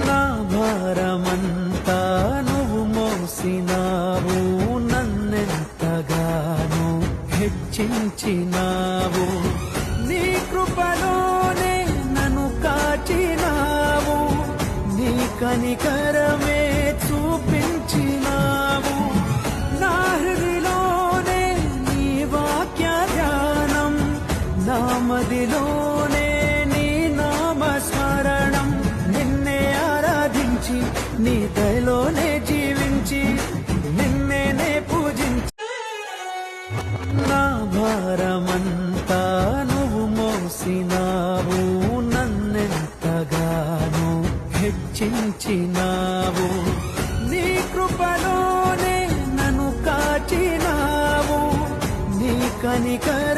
నా భారమంతా నువ్వు మోసినావు, నన్నెంతగానో హెచ్చించినావు. నీ కృపలోనే నన్ను కాచినావు, నీ కనికరమే చూపించినావు. నా హృదిలోనే నీ వాక్య ధ్యానం, నా మదిలోనే నీ నామస్మరణం. నిన్నే ఆరాధించి నీ దయలోనే జీవించి నిన్నే పూజించి నా భారమంతా నువ్వు మోసినావు, నన్నెంతగానో హెచ్చించినావు. నీ కృపలోనే నన్ను కాచినావు, నీ కనికర